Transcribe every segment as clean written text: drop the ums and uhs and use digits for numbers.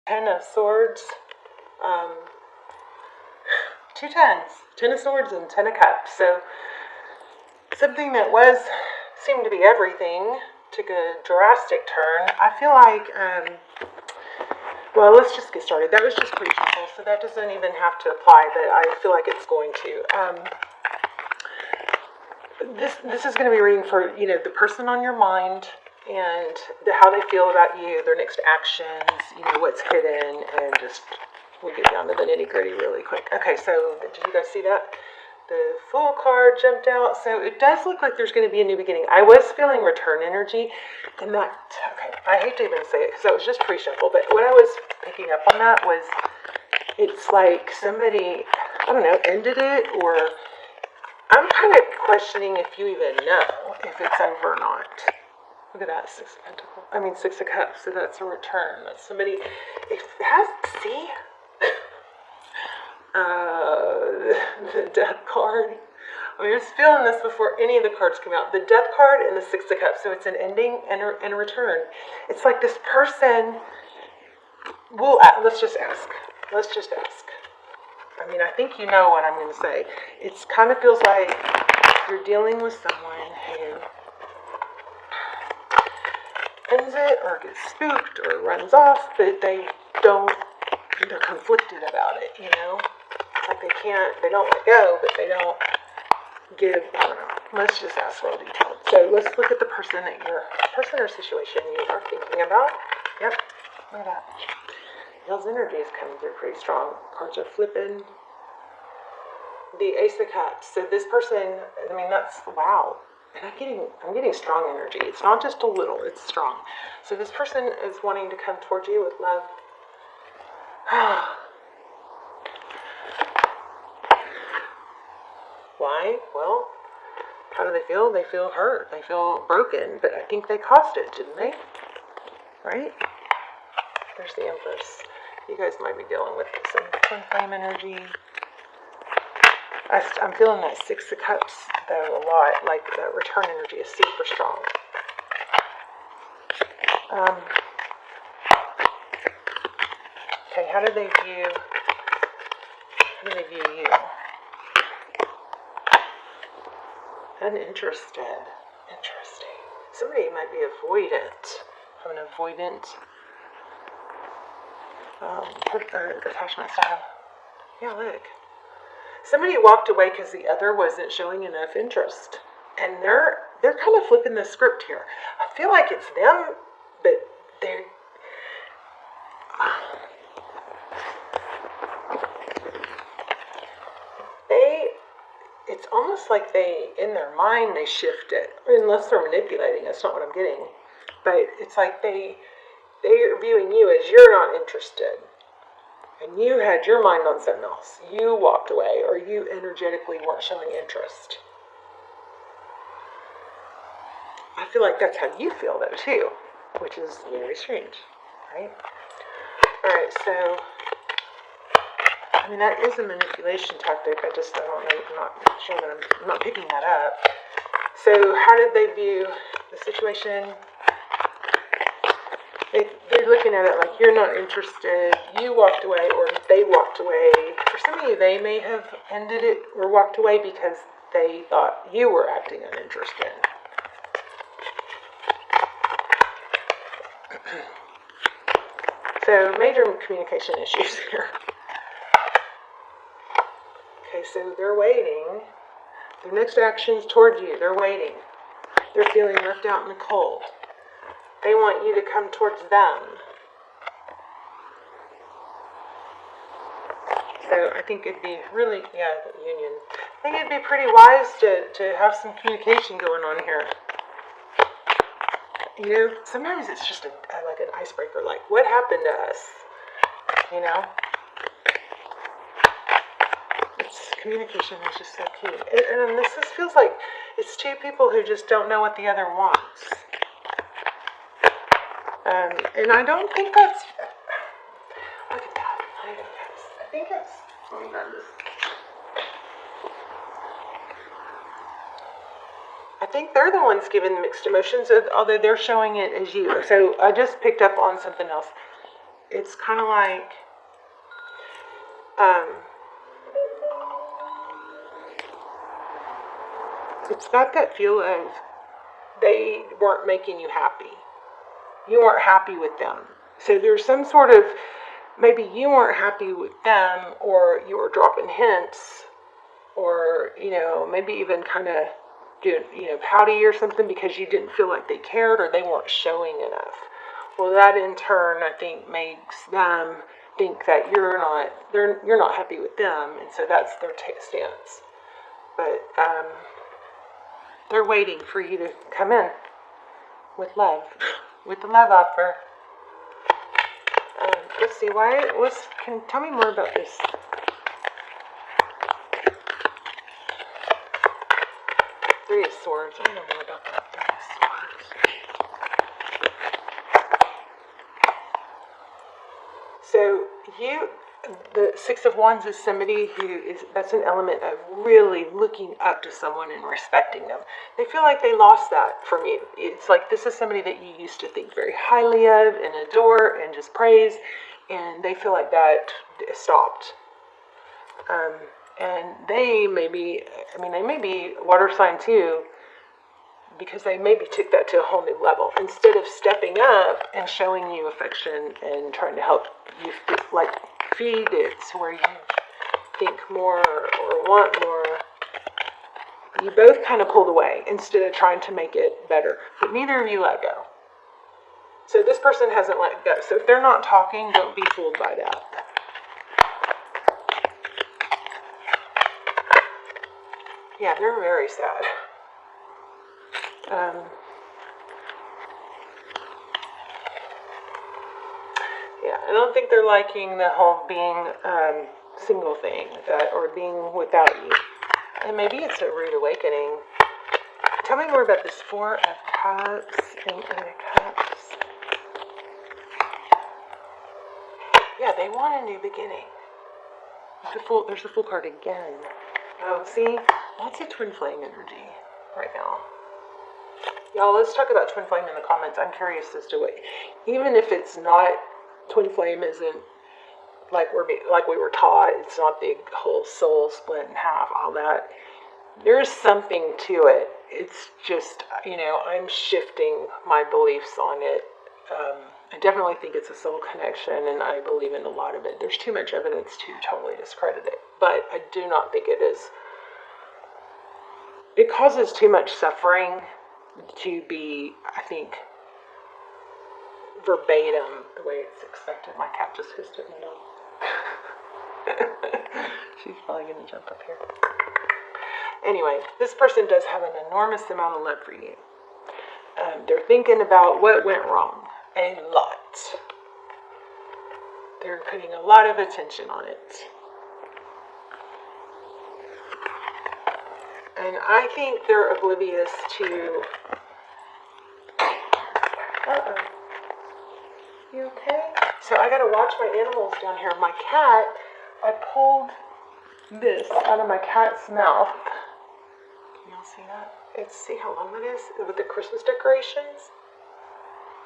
Ten of Swords, um, two tens, Ten of Swords and Ten of Cups. So something that seemed to be everything took a drastic turn. I feel like, well, let's just get started. That was just pretty simple, so that doesn't even have to apply, but I feel like it's going to. This is going to be reading for, the person on your mind and how they feel about you, their next actions, what's hidden, and just we'll get down to the nitty gritty really quick. Okay, so did you guys see that? The Fool card jumped out, so it does look like there's going to be a new beginning. I was feeling return energy, and okay, I hate to even say it because that was just pre-shuffle, but what I was picking up on that was it's like somebody, I don't know, ended it, or I'm kind of questioning if you even know if it's over or not. Look at that, Six of Cups, so that's a return. That's somebody, it has, see? The Death card. I was feeling this before any of the cards came out. The Death card and the Six of Cups, so it's an ending and a return. It's like this person will, let's just ask. I think you know what I'm going to say. It kind of feels like you're dealing with someone who ends it or gets spooked or runs off, but they're conflicted about it, Like they don't let go, but they don't give, I don't know. Let's just ask real detailed. So let's look at the person or situation you are thinking about. Yep, look at that. Y'all's energy is coming through pretty strong. Cards are flipping. The Ace of Cups. So this person, that's, wow. And I'm getting strong energy. It's not just a little, it's strong. So this person is wanting to come towards you with love. Why? Well, how do they feel? They feel hurt. They feel broken. But I think they caused it, didn't they? Right? There's the Empress. You guys might be dealing with some twin flame energy. I'm feeling that Six of Cups, though, a lot. Like, the return energy is super strong. Okay, how do they view you? Uninterested. Interesting. Somebody might be avoidant. Have an avoidant attachment style. Yeah, look. Somebody walked away because the other wasn't showing enough interest. And they're kind of flipping the script here. I feel like it's them, but it's almost like in their mind, they shift it. Unless they're manipulating, that's not what I'm getting. But it's like they're viewing you as you're not interested. And you had your mind on something else. You walked away, or you energetically weren't showing interest. I feel like that's how you feel, though, too. Which is very strange, right? Alright, so that is a manipulation tactic. I don't know. I'm not sure that I'm not picking that up. So, how did they view the situation? They're looking at it like you're not interested. You walked away, or they walked away. For some of you, they may have ended it or walked away because they thought you were acting uninterested. So, major communication issues here. Okay, so they're waiting. Their next action's toward you. They're waiting. They're feeling left out in the cold. They want you to come towards them. So I think it'd be really, union. I think it'd be pretty wise to have some communication going on here. Sometimes it's just like an icebreaker, like, what happened to us? Communication is just so key. And this feels like it's two people who just don't know what the other wants. And I don't think that's... Look at that. I think it's... I think they're the ones giving mixed emotions, although they're showing it as you. So I just picked up on something else. it's kind of like, it's got that feel of they weren't making you happy. You weren't happy with them. So there's some sort of, maybe you weren't happy with them, or you were dropping hints, or, maybe even kind of doing, pouty or something because you didn't feel like they cared or they weren't showing enough. Well, that in turn, I think, makes them think that you're not happy with them, and so that's their stance. But they're waiting for you to come in with love, with the love offer. Let's see, can you tell me more about this? Three of Swords. I know more about that. Three of Swords. So the Six of Wands is somebody that's an element of really looking up to someone and respecting them. They feel like they lost that from you. It's like this is somebody that you used to think very highly of and adore and just praise, and they feel like that stopped. And they may be water sign too, because they maybe took that to a whole new level. Instead of stepping up and showing you affection and trying to help you feed it to where you think more or want more, you both kind of pulled away instead of trying to make it better. But neither of you let go. So this person hasn't let go. So if they're not talking, don't be fooled by that. Yeah, they're very sad. Yeah, I don't think they're liking the whole being single thing, or being without you. And maybe it's a rude awakening. Tell me more about this Four of Cups and Eight of Cups. Yeah, they want a new beginning. There's the Fool card again. Oh, see? Lots of twin flame energy right now. Y'all, let's talk about twin flame in the comments. I'm curious as to what, even if it's not, twin flame isn't like we were taught, it's not the whole soul split in half, all that. There's something to it. It's just, I'm shifting my beliefs on it. I definitely think it's a soul connection, and I believe in a lot of it. There's too much evidence to totally discredit it, but I do not think it is. It causes too much suffering to be, I think, verbatim the way it's expected. My cat just hissed at my dog. She's probably going to jump up here. Anyway, this person does have an enormous amount of love for you. They're thinking about what went wrong a lot. They're putting a lot of attention on it. And I think they're oblivious to... Uh-oh. You okay? So I gotta watch my animals down here. My cat, I pulled this out of my cat's mouth. Can y'all see that? See how long that is? With the Christmas decorations.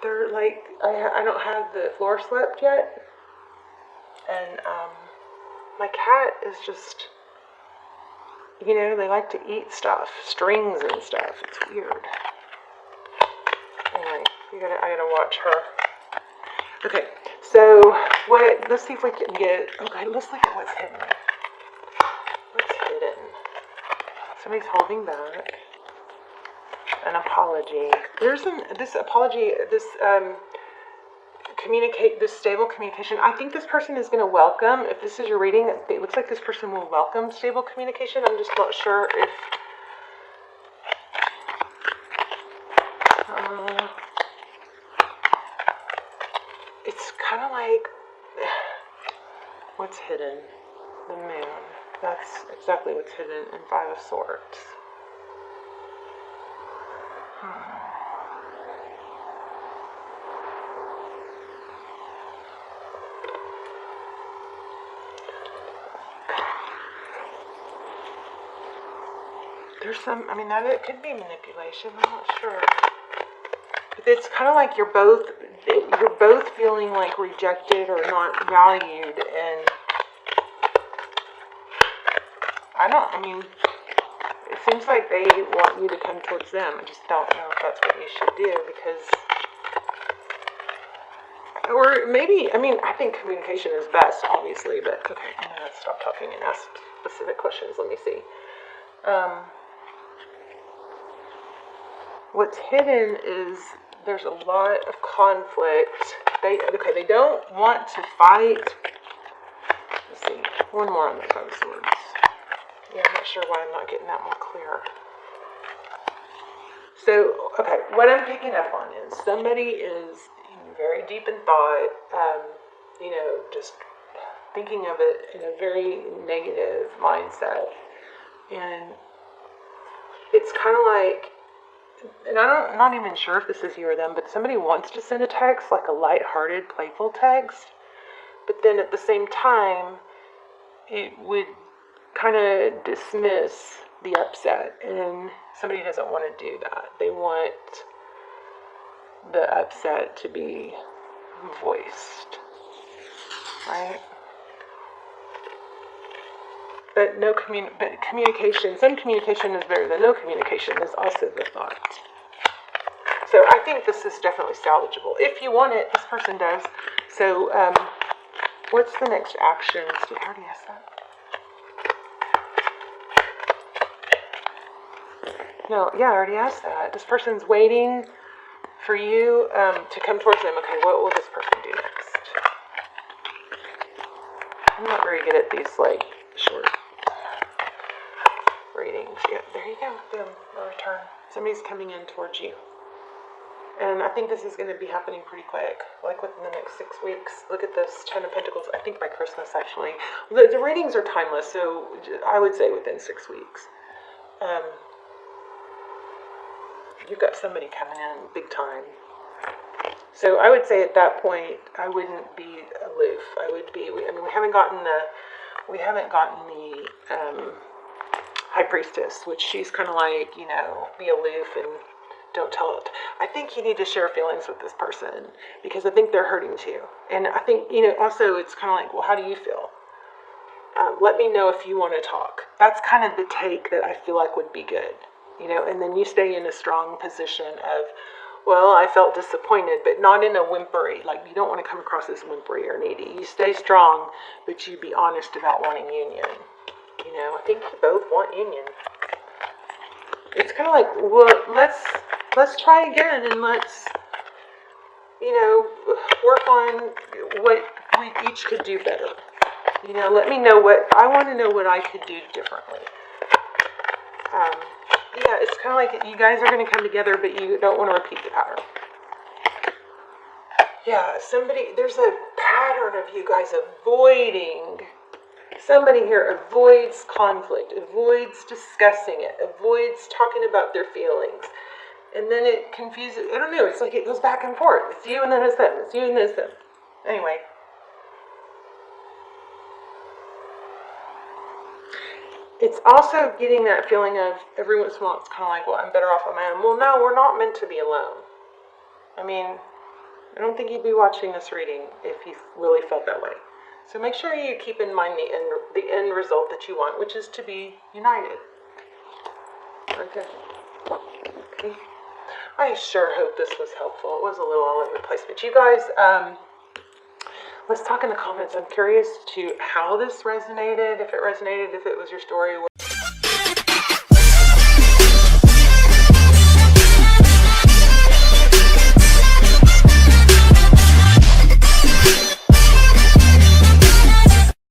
They're like, I don't have the floor swept yet. And my cat is just... they like to eat stuff, strings and stuff. It's weird. Anyway, I gotta watch her. Okay, so let's see if we can get, let's look at what's hidden. What's hidden? Somebody's holding back. An apology. There's this apology, this stable communication. I think this person is going to welcome, if this is your reading, it looks like this person will welcome stable communication. I'm just not sure if... it's kind of like... What's hidden? The Moon. That's exactly what's hidden in Five of Swords. There's some, that it could be manipulation, I'm not sure. But it's kind of like you're both feeling like rejected or not valued, and I mean, it seems like they want you to come towards them. I just don't know if that's what you should do, because, or maybe, I mean, I think communication is best, obviously, but okay, I'm going to stop talking and ask specific questions. Let me see. What's hidden is there's a lot of conflict. They don't want to fight. Let's see, one more on the Five of Swords. Yeah, I'm not sure why I'm not getting that more clear. So, okay, what I'm picking up on is somebody is very deep in thought, just thinking of it in a very negative mindset. And it's kind of like, and I'm not even sure if this is you or them, but somebody wants to send a text, like a lighthearted, playful text, but then at the same time, it would kind of dismiss the upset, and somebody doesn't want to do that. They want the upset to be voiced, right? But communication, some communication is better than no communication, is also the thought. So I think this is definitely salvageable. If you want it, this person does. So what's the next action? Did I already ask that? No, yeah, I already asked that. This person's waiting for you to come towards them. Okay, what will this person do next? I'm not very good at these, like, short readings. Yeah, there you go. Boom, a return. Somebody's coming in towards you. And I think this is going to be happening pretty quick, like within the next 6 weeks. Look at this, 10 of Pentacles, I think by Christmas, actually. The readings are timeless, so I would say within 6 weeks. You've got somebody coming in big time. So I would say at that point, I wouldn't be aloof. I would be, we haven't gotten the High Priestess, which she's kind of like, be aloof and don't tell it. I think you need to share feelings with this person, because I think they're hurting too. And I think, also it's kind of like, well, how do you feel? Let me know if you want to talk. That's kind of the take that I feel like would be good. And then you stay in a strong position of, well, I felt disappointed, but not in a whimpery, like you don't want to come across as whimpery or needy. You stay strong, but you be honest about wanting union. I think you both want union. It's kind of like, well, let's try again, and let's, work on what we each could do better. Let me know I want to know what I could do differently. Yeah, it's kind of like you guys are going to come together, but you don't want to repeat the pattern. Yeah, there's a pattern of you guys avoiding. Somebody here avoids conflict, avoids discussing it, avoids talking about their feelings. And then it confuses, I don't know, it's like it goes back and forth. It's you and then it's them. It's you and then it's them. Anyway. It's also getting that feeling of every once in a while it's kind of like, well, I'm better off on my own. Well, no, we're not meant to be alone. I don't think you'd be watching this reading if you really felt that way. So make sure you keep in mind the end result that you want, which is to be united. Okay. I sure hope this was helpful. It was a little all over the place. But you guys, let's talk in the comments. I'm curious to how this resonated, if it was your story.